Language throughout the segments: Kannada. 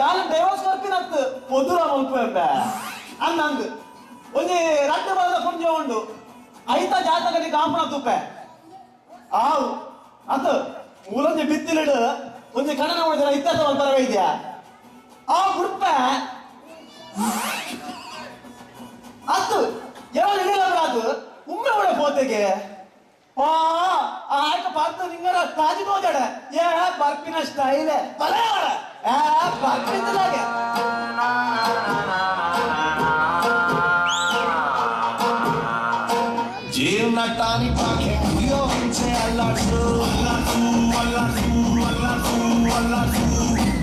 ಯಾರು ಡೈವರ್ಸ್ ಕೊರ್ಪಿನತ್ತು ಪೊದುರ ಮಲ್ಪೆಂಬ ಅಂದಂದು ಒಂಜಿ ರಟ್ಟ ಬರದ ಕುಂಜ ಉಂಡು ಐತ ಜಾತಕನಿ ಕಾಂಪಣ ತುಪ್ಪೆ ಆವು ಅದು ಮೂಲೊಂಜಿ ಬಿತ್ತಿಲಿಡು ಒಂಜಿ ಕಣನ ಉಳಿದ ಇತ್ತದ ಒಂಥರ ಇದೆಯಾ ಆ ಗುಡ್ಪ ಅದು ಯಾವಾಗ ಹೇಳಿಲ್ಲ ಅದು ಉಮ್ಮೆ ಒಳ್ಳೆ ಪೋತೆಗೆ ಆಯ್ತು பார்த்து ನಿಂಗರ ತಾಜಿ ನೋಜಡ ಏ ಬರ್ಪಿನ ಸ್ಟೈಲ್ ಬಲ ಏ ಬರ್ಪಿಂದಲಾಗೆ ಜೀವನ ಟಾನಿ ಪಾಕೆ ಮುಗಿಯೋ ಮುಂಚೆ ಅಲ್ಲಾಡ್ಸು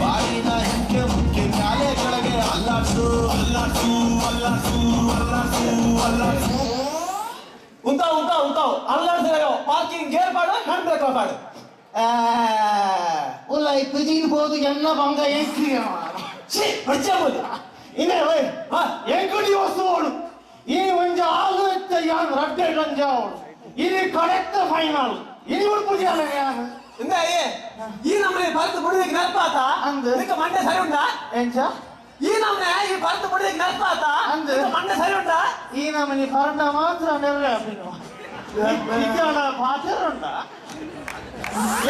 ಬಾಯಿನ ಹಿಂಕೆ ಮುಖ್ಯ ಮ್ಯಾಲೆ ಕೆಳಗೆ ಅಲ್ಲಾಡ್ಸು ఉంటావు అల్లాడుతున్నాయో పార్కింగ్ గేర్ పాడు హ్యాండ్ బ్రేక్ పాడు ಉಲ್ಲ ಇಪ್ಪಜಿರ್ಬೋದು ಎನ್ನ ಬಂಗ ಎಂಕ್ರಿಯ వచ్చాము ಇನ್ನೇ ಎಂಕಡಿ ವಸ್ತುಗಳು ಈ ಒಂಜ ಆಲು ಎತ್ತ ಯಾನ್ ರಡ್ಡೆ ಗಂಜಾವಳು ಇದು ಕರೆಕ್ಟ್ ಫೈನಲ್ ಇದು ಉಳ್ಪುಜಿಯಲ್ಲ ಯಾನು இந்த ಈ ನಮ್ಮನೆ ಪರ್ತು ಬುಡಿದಕ್ಕೆ ನೆನಪಾತ ಅಂದು ನಿಕ್ಕ ಮಂಡೆ ಸರಿ ಉಂಟಾ ಎಂಚ ಈ ನಮ್ಮನೆ ಈ ಪರ್ತು ಬುಡಿದಕ್ಕೆ ನೆನಪಾತ ಅಂದು ನಿಕ್ಕ ಮಂಡೆ ಸರಿ ಉಂಟಾ ಈ ನಮ್ಮನೆ ಪರಂಡ ಮಾತ್ರ ನೆರಳೆ ಅಪ್ಪಿನು ಇದ್ದಾಡ ಪಾಚರ ಉಂಟಾ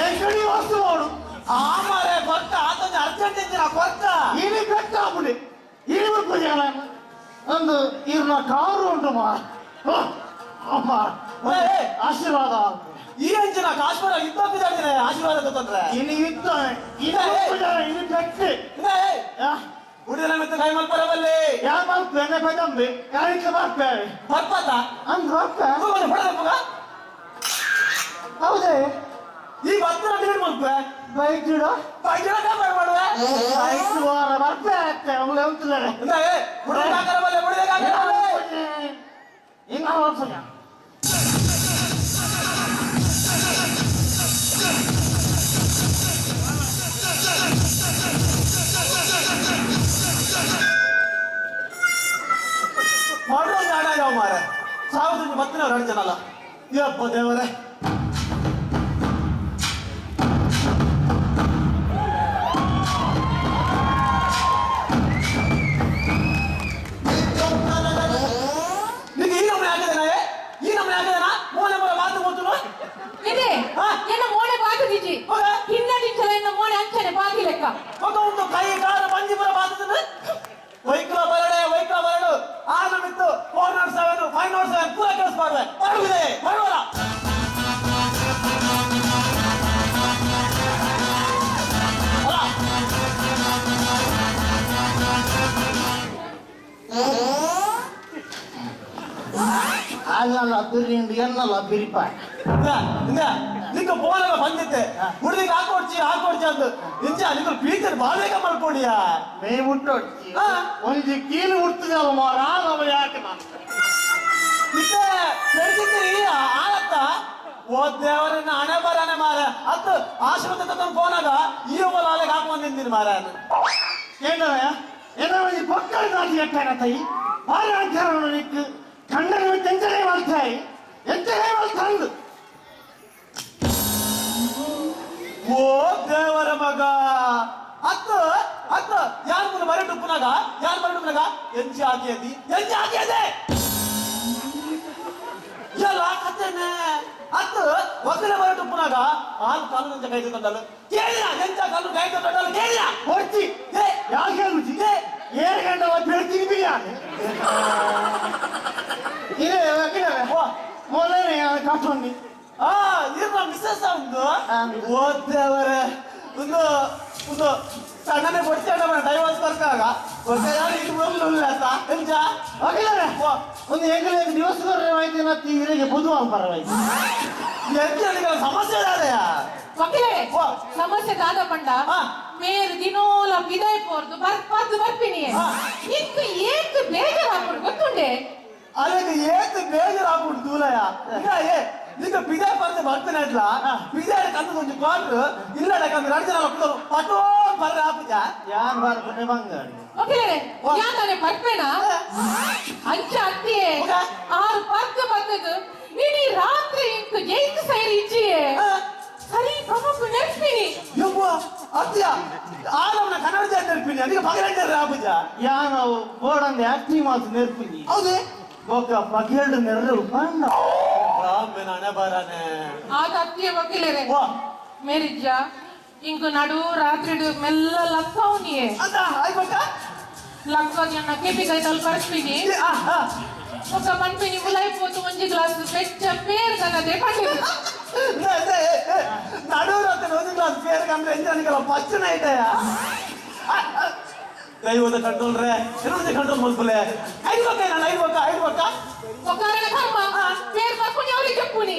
ಎಂಕಡಿ ವಸ್ತುಗಳು ಆಮಾರೆ ಕೊಟ್ಟ ಆತಂಜ ಅರ್ಜೆಂಟ್ ಇಂಜಿನ ಕೊಟ್ಟ ಇದು ಕಟ್ಟ ಬಿಡಿ ಇದು ಉಳ್ಪುಜಿಯಲ್ಲ ಒಂದು ಇರ್ನ ಕಾರು ಉಂಟು ಮಾ ಅಮ್ಮ ಆಶೀರ್ವಾದ ಈ ಅಂಚಿನ ಕಾಶ್ಮೀರ ಯುದ್ಧ ಬಿದ್ದಾಡಿದ್ರೆ ಆಶೀರ್ವಾದ ತೊಂದ್ರೆ ಇನ್ನು ಯುದ್ಧ ಇದು ಕಟ್ಟಿ ಹುಡಿದ ಮಿತ್ರ ಕೈ ಮಲ್ಪರ ಬಲ್ಲಿ ಯಾರು ಮಲ್ಪೇನೆ ಪದಂಬಿ ಯಾರಿಗೆ ಬರ್ಪೇವೆ ಬರ್ಪಾತ ಅಂದ್ ಬರ್ಪ ಹೊಡೆದಪ್ಪಗ ಹೌದೇ ಈ ಭಕ್ತರ ಡಿಲೀಟ್ ಮಲ್ಪೆ ಬೈಕ್ ಇಡೋ ಬೈಕ್ ಮಾಡುವೆ ಬೈಕ್ ವಾರ ಬರ್ಪೆ ಆಗ್ತೇ ಅವಳು ಹೇಳ್ತಿದ್ದಾರೆ ಹುಡುಗ ಕಾಕರ ಬಲ್ಲೆ ಹುಡುಗ ಕಾಕರ ಬಲ್ಲೆ ಹಿಂಗ ಹೋಗ್ಸೋಣ ಮಾಡೋದು ಆಡ ಯಾವ ಮಾರ ಸಾವಿರದ ಮತ್ತಿನವ್ರು ಹೇಳ್ತಾನಲ್ಲ ಯಪ್ಪ ದೇವರೇ ನಿಮಗೆ ಈ ನಮ್ಮನೆ ಆಗಿದ್ದೇನೆ ಈ ನಮ್ಮನೆ ಆಗಿದ್ದೇನಾ ಮೋನೆ ಮರ ಮಾತು ಗೊತ್ತು ಇದೆ ಎನ್ನ ಮೋನೆ ಬಾತದಿಜಿ ಹಿನ್ನಡಿಂಚಲ ಎನ್ನ ಮೋನೆ ಅಂಚನೆ ಬಾಗಿ ಲೆಕ್ಕ ಮಗ ಒಂದು ಕೈ ಕಾರ ಮಂಜಿ ಬರ ಬಾತದ ವೈಕ್ಲ ಬರಡು ಆನ ಮಿತ್ತು 407 507 ಪೂರ ಕೆಲಸ ಮಾಡುವೆ ಮಾಡುವುದೇ ಮಾಡುವಲ್ಲ ಆಗಲ್ಲ ಬಿರಿಂಡು ಎನ್ನಲ್ಲ ಬಿರಿಪ ನಿಂಗೆ ಫೋನೆಲ್ಲ ಬಂದಿತ್ತೆ ಹುಡುಗಿಗೆ ಹಾಕೊಡ್ಚಿ ಅಂತ ನಿಂಚ ನಿಂಗೆ ಪೀಚರ್ ಬಾಳೆಗ ಮಾಡ್ಕೊಂಡಿಯಾ ಮೇ ಹುಟ್ಟೊಡ್ತಿ ಒಂದು ಕೀಲು ಹುಡ್ತದಲ್ಲ ಮಾರ ನಾವು ಯಾಕೆ ನಾನು ಮತ್ತೆ ಬೆಳೆಸಿದ್ದೀರಿ ಆಳತ್ತ ಓ ದೇವರನ್ನ ಹಣೆ ಬರನೆ ಮಾರ ಅತ್ತು ಆಶ್ರಮದ ತಂದು ಫೋನಾಗ ಈ ಒಬ್ಬಲಾಲೆಗೆ ಹಾಕೊಂಡ್ಬಂದಿದ್ದೀನಿ ಮಾರ ಏನವಯ್ಯ ಏನೋ ಒಂದು ಪಕ್ಕದ ನಾಟಿ ಎಟ್ಟಾನ ತೈ ಭಾಳ ಅಂಚಾರ ನಿಕ್ಕು ಕಣ್ಣನ ಎಂತನೇ ಮಾಡ್ತಾಯಿ ಎಂತನೇ ಮಾಡ್ತಾಂದು ಓ ದೇವರ ಮಗ ಅತ್ತು ಯಾರು ಮುಂದೆ ಮರಟುಪ್ಪನಾಗ ಎಂಜಿ ಆಗಿಯದಿ ಎಲ್ಲ ಕತ್ತೇನೆ ಅತ್ತು ಒಕ್ಕಲ ಮರಟುಪ್ಪನಾಗ ಆರು ಕಾಲು ನಂಜ ಕೈ ತಂದಲ್ಲ ಕೇಳಿದ ಎಂಜ ಕಾಲು ಕೈ ತಂದಲ್ಲ ಕೇಳಿದ ಹೊಡ್ತಿ ಯಾಕೆ ಹೇಳ್ಬಿಟ್ಟಿ 7 ಗಂಟೆ ಬೆಳ್ತೀನಿ ಬಿರಿಯಾನಿ ಇದೆ ಮೊದಲನೇ ಕಾಟೊಂಡಿ ಇದು ಮಿಸ್ಸಸ್ ಒಂದು ಓ ದೇವರೇ ಒಂದು ಸಣ್ಣನೆ ಕೊಡ್ತೇನೆ ಡೈವರ್ಸ್ ಬರ್ಕಾಗ ಒಂದು ಹೆಂಗಲ ದಿವಸ ಆಯ್ತು ಇವರಿಗೆ ಬುಧವಾರ ಪರವಾಯ್ತು ಸಮಸ್ಯೆ ಸಮಸ್ಯೆ ಕಾದ ಪಂಡ ಮೇರು ದಿನೋಲ ವಿದಾಯ ಪೋರ್ದು ಬರ್ಪಿನಿ ಇಂದು ಏಕ್ ಬೇಜಾರಾಗ್ಬಿಡು ಗೊತ್ತುಂಡೆ ಅದಕ್ಕೆ ಏತ್ ಬೇಜಾರಾಗ್ಬಿಟ್ಟು ದೂಲಯ ಈಗ ಬಿಜಾಯ್ ಬರ್ತೆ ಬರ್ತಾನೆ ಅಟ್ಲ ಬಿಜಾಯ್ ಕಂದು ಒಂದು ಕ್ವಾರ್ಟರ್ ಇಲ್ಲ ಯಾಕಂದ್ರೆ 2 ಜನ ಹೋಗ್ತಾರೆ ಪಟೋ ಬರ್ರೆ ಆಪುಜ ಯಾನ್ ಬರ್ತಾನೆ ಬಂಗಾಡಿ ಓಕೆ ಯಾನೆ ಬರ್ಪೇನಾ ಅಂಚ ಅತ್ತಿಯೇ 6 ಬರ್ತದು ಇಡೀ ರಾತ್ರಿ ಇಂಕ 8 ಸೈರಿ ಇಚ್ಚಿಯೇ ಸರಿ ಪ್ರಮುಖ ನೆನಪಿನಿ ಯವ್ವ ಅತ್ತಿಯ ಆಲವನ ಕನ್ನಡ ನೆನಪಿನಿ ಅದಕ್ಕೆ ಪಗರಂಟರ ಆಪುಜ ಯಾನ ಬೋಡಂದ ಆಕ್ಟಿಂಗ್ ಮಾತು ನೆರ್ಪುಜಿ ಹೌದು ఒక పగేళ్ళు నెర్రలు పండ ರಾಮನ ಹಣೆ ಬರಾನೆ ಆಗ ಅತ್ತಿಯ ವಕೀಲರೇ ವಾ ಮೇರಿಜ್ಜ ಇಂಕು ನಡು ರಾತ್ರಿ ಮೆಲ್ಲ ಲಕ್ಕವನಿಯೇ ಅಂತ ಆಯ್ಬೇಕ ಲಕ್ಕದಿ ಅನ್ನ ಕೆಪಿ ಕೈತಲ್ ಕರ್ಸ್ಪಿನಿ ఒక మనిషిని ములైపోతూ మంచి గ్లాస్ పెద్ద పేరు కన్నదే పండిరు నడువు రాత్రి రోజు గ్లాస్ పేరు కంటే ఎంజానికల పచ్చన అయితాయా ದೈವದ ಕಂಟ್ರೋಲ್ ರೇ ಇನ್ನೊಂದು ಕಂಟ್ರೋಲ್ ಮಲ್ಪಲೆ ಐದು ಬಕ್ಕ ఒక కర్మ పేరు పట్టుకుని ఎవరికి చెప్పుని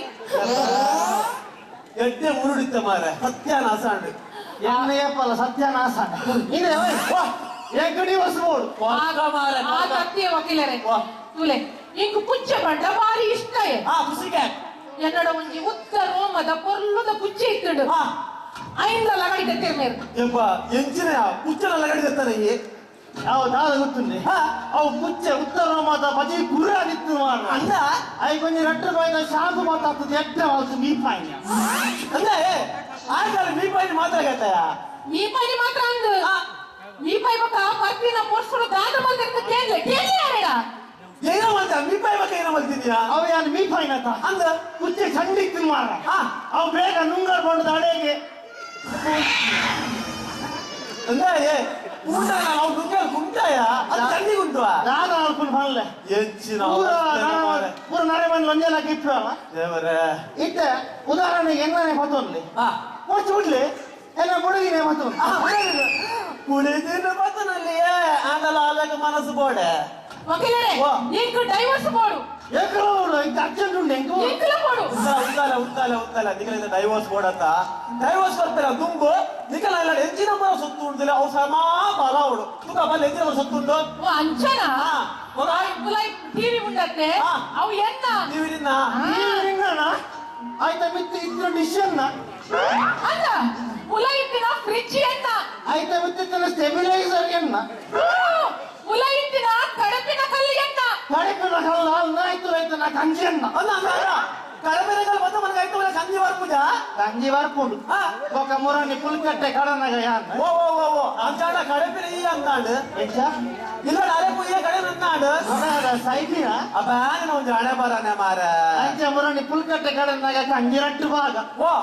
ಎಡ್ಡೆ ಮುರುಡಿತ್ತ ಮಾರೆ ಸತ್ಯನಾಶ ಅಂಡು ಎನ್ನ ಏಪಲ್ಲ ಸತ್ಯನಾಶ ಇದೆ ಎಂಕಡಿ ವಸ್ಬೋಡು ಆ ಅತ್ತಿಯ ವಕೀಲರೇ ತುಲೆ ಇಂಕು ಪುಚ್ಚ ಬಂಡ ಭಾರಿ ಇಷ್ಟಯೇ ಖುಷಿಗೆ ಎನ್ನಡ ಒಂಜಿ ಉತ್ತ ರೋಮದ ಪೊರ್ಲುದ ಪುಚ್ಚೆ ಇತ್ತುಂಡು ಐಂದ್ರ ಲಗಡಿ ತೆರ್ಮೇರು ಯಪ್ಪ ಎಂಚಿನ ಪುಚ್ಚನ ಲಗಡಿ ತೆತ್ತಾರೆ ಅವು ದಾದ ಗೊತ್ತುಂಡೆ ಅವು ಪುಚ್ಚ ಉತ್ತರ ರೋಮದ ಬಜಿ ಗುರಾದಿತ್ತು ಮಾಡ ಅಂದ ಅవి కొంచెం రెట్టు పోయిన షాంపు మాట్లాడుతుంది ఎట్లా వాళ్ళకి మీ పైన ಅಂದ್ರೆ ಆಗ మీ పైన ಮಾತಾಡಕತ್ತಾಯ మీ పైన మాత్రం అందు మీ పై ఒక పత్తిన పొర్సుడు దాದ మల్త ಕೇಳಿ ಯಾರೇಡ ಏನೋ ಅಂತ మీ పై ಬಕ್ಕ ಏನೋ ಮಲ್ತಿದ್ಯಾ ಅವು ಯಾರು మీ పైన ಅಂದ ಪುಚ್ಚ ಚಂಡಿತ್ತು ಮಾಡ ಅವು ಬೇಗ ನುಂಗರ್ಕೊಂಡು ತಡೆಗೆ ಅಂದ್ರೆ ನಾವು ನುಂಗಲ್ ಕುಂಟಾಯ ಅದು ಚಂಡಿ ಕುಂಟುವಾ ನಾನು ಅನ್ಕೊಂಡು ಬರಲ್ಲ ಹೆಚ್ಚಿನ ಪೂರ ನರೆ ಮನೆ ಲೊಂಜಲಾಗಿ ಇಟ್ಟಲ್ಲ ದೇವರೇ ಇಟ್ಟ ಉದಾಹರಣೆಗೆ ಎಣ್ಣೆ ಪತ್ತೊಂದ್ಲಿ ಕೊಚ್ಚು ಬಿಡ್ಲಿ ಎಲ್ಲ ಮುಡುಗಿನೇ ಮತ್ತೊಂದು ಕುಡಿದಿನ ಪತ್ತನಲ್ಲಿಯೇ ಆಂಡಲ ಆಲಕ ಮನಸ್ಸು ಬೋಡೆ ವಕೀಲರೇ ಇಂಕು ಡೈವರ್ಸ್ ಬೋಡು ಎಕ್ಕಲ ಬಿಡು ಇಂಕ ಅರ್ಜೆಂಟ್ ಉಂಟು ಇಂಕಲ ಬೋಡು ಉತ್ತಲ ನಿಖಲಿಂದ ಡೈವರ್ಸ್ ಬೋಡತ್ತ ಡೈವರ್ಸ್ ಬರ್ತಾರೆ ದುಂಬು ನಿಖಲ ಎಲ್ಲ ಹೆಂಚಿನ ಮರ ಸೊತ್ತು ಉಂಟಿಲ್ಲ ಅವು ಸಮಾ ಬಲ ಉಡು ತುಕ ಬಲ್ಲ ಹೆಂಚಿನ ಮರ ಸೊತ್ತುಂಡು ಓ ಅಂಚನಾ ಮುಲೈ ಟಿವಿ ಉಂಡತ್ತೆ ಅವು ಎನ್ನ ನೀವಿನ ಹಿಂಗಣ್ಣ ಆಯ್ತಾ ಮಿತ್ತಿ ಇದ್ರ ಡಿಶ್ ಅನ್ನ ಅಲ್ಲ ಮುಲೈ ಇತ್ತಿನ ಫ್ರಿಡ್ಜ್ ಎನ್ನ ಆಯ್ತಾ ಮಿತ್ತಿನ ಸ್ಟೆಬಿಲೈಸರ್ ಎನ್ನ ಮುಲೈ ಇತ್ತಿನ ಕಡಪಿನ ಕಲ್ಲು ಎನ್ನ ಕಡಿಪಿನ ಕಲ್ಲ ಅನ್ನ ಆಯ್ತು ಆಯ್ತು ನಾ ಕಂಜಿ ಅನ್ನ ಕಡಮೆರಗಲ್ ಬಂದು ಮನಗೆ ಆಯ್ತು ಕಂಜಿ ಬರ್ಪುಜ ಕಂಜಿ ಬರ್ಪುಂಡು ఒక ಮುರಾನಿ ಪುಲ್ಕಟ್ಟೆ ಕಡನಾಗ ಯಾರು ಓ ಅಂಚಾಡ ಕಡಪಿನ ಈ ಅಂದಾಂಡು ಹೆಚ್ಚ ಇಲ್ಲ ಅರೆಪು ಈ ಕಡೆ ನನ್ನಾಡು ಸೈಡಿನ ಅಪ್ಪ ನಾನು ಒಂದು ಹಣೆ ಬರಾನೆ ಮಾರ ಅಂಚೆ ಮುರಾನಿ ಪುಲ್ಕಟ್ಟೆ ಕಡನಾಗ ಕಂಜಿ ರಟ್ಟು ಭಾಗ ಓ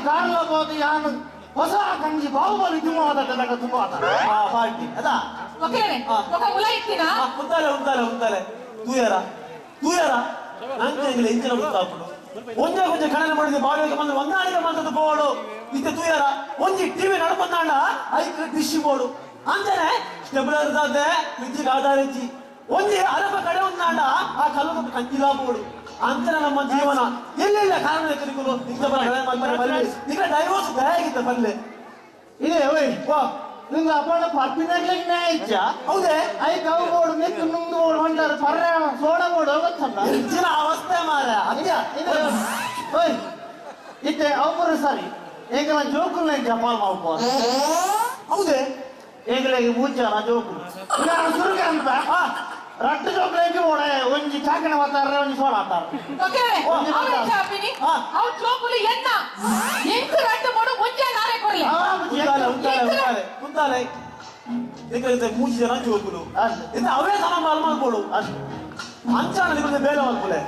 ಕಾರ್ಲ ಬೋದು ಯಾನು ಹೊಸ ಕಂಜಿ ಬಾಹುಬಲಿ ತುಂಬಾದ ತುಂಬಾ ಪಾರ್ಟಿ ಅದಾ ವಕೀಲರೇ ఒక ಮುಲೈ ಇತ್ತಿನ ಉಂತಾಲೆ ತೂಯರ ನಂಗೆ ಎಂಚಿನ ಗೊತ್ತಾಗ್ಬಿಡು ಒಂದೇ ಕೊಂಚ ಕಣನೆ ಮಾಡಿದ್ರೆ ಬಾವಿಗೆ ಬಂದ್ರೆ ಒಂದಾಣಿಗೆ ಬಂದದ್ದು ಬೋಡು ಇತ್ತೆ ತೂಯರ ಒಂಜಿ ಟಿವಿ ನಡ್ಕೊಂಡಾಂಡ ಐಕ್ ಡಿಶ್ ಬೋಡು ಅಂತಾನೆ ಸ್ಟೆಬಿಲರ್ ದಾದೆ ಫ್ರಿಡ್ಜಿಗೆ ಆಧಾರ ಹೆಚ್ಚಿ ಒಂಜಿ ಅರಬ ಕಡೆ ಒಂದಾಂಡ ಆ ಕಲ್ಲು ಕಂಚಿಲ ಬೋಡು ಅಂತಾನೆ ನಮ್ಮ ಜೀವನ ಎಲ್ಲೆಲ್ಲ ಕಾರಣ ಕರಿಕಲು ಇಂಥ ಬರಲಿ ಈಗ ಡೈವರ್ಸ್ ದಯಾಗಿದ್ದ ಬಲ್ಲೆ ಇದೆ ಓಯ್ ನಿಂಗೆ ಅಪ್ಪಣ ಪಪ್ಪಿನಾಗ್ಲಿಕ್ಕೆ ನ್ಯಾಯ ಇಚ್ಚ ಹೌದೇ ಐ ಕವು ಬೋಡು ನಿಂತು ನುಂದು ಬೋಡು ಹೊಂಟಾರೆ ಪರ್ರ ಸೋಡ ಬೋಡು ಗೊತ್ತಲ್ಲ ಹೆಚ್ಚಿನ ಅವಸ್ಥೆ ಮಾರ ಅದ್ಯ ಇದೆ ಓಯ್ ಇತ್ತೆ ಅವ್ರು ಸರಿ ಈಗ ನಾ ಜೋಕುಲ್ನ ಜಪಾಲ್ ಮಾಡ್ಬೋದು ಹೌದೇ ಈಗಲೇ ಮೂಚಾರ ಜೋಕುಲು ನಾನು ಸುರುಗ ಅಂತ ರಟ್ಟು ಜೋಕುಲಿಗೆ ಓಡೆ ಒಂಜಿ ಚಾಕಣ ಮಾತಾಡ್ರೆ ಒಂಜಿ ಸೋಡ ಆಟಾರ ವಕೀಲರೇ ಅವರ ಚಾಪಿನಿ ಅವು ಜೋಕುಲು ಎನ್ನ ಇಂಕು ರಟ್ಟು ಬೋಡು ಮುಂಚೆ ನಾರೇ ಕೊಡ್ಲಿ ಉಂಟಾಲೆ ಈಗ ಮೂರು ಜನ ಜೋಕುಲು ಇದು ಅವೇ ಸಮ ಮಲ್ಕೊಡು ಅಂಚಾಣ ನಿಮಗೆ ಬೇರೆ ಮಲ್ಕೊಲೆ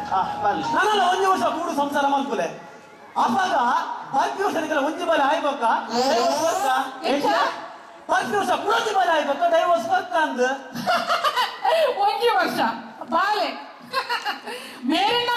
ನಾನೆಲ್ಲ ಒಂದೇ ವರ್ಷ ಕೂಡು ಸಂಸಾರ ಮಲ್ಕೊಲೆ ಅವಾಗ 10 ವರ್ಷ ಒಂಜಿ ಬಾರಿ ಆಯ್ಬೇಕ ಪತ್ತು ವರ್ಷ ಕುಡಂಜಿ ಬಾರಿ ಆಯ್ಬೇಕ ಡೈವರ್ಸ್ ಬರ್ಕ ಅಂದ್ ಒಂಜಿ ವರ್ಷ ಬಾಲೆ ಮೇರಿನ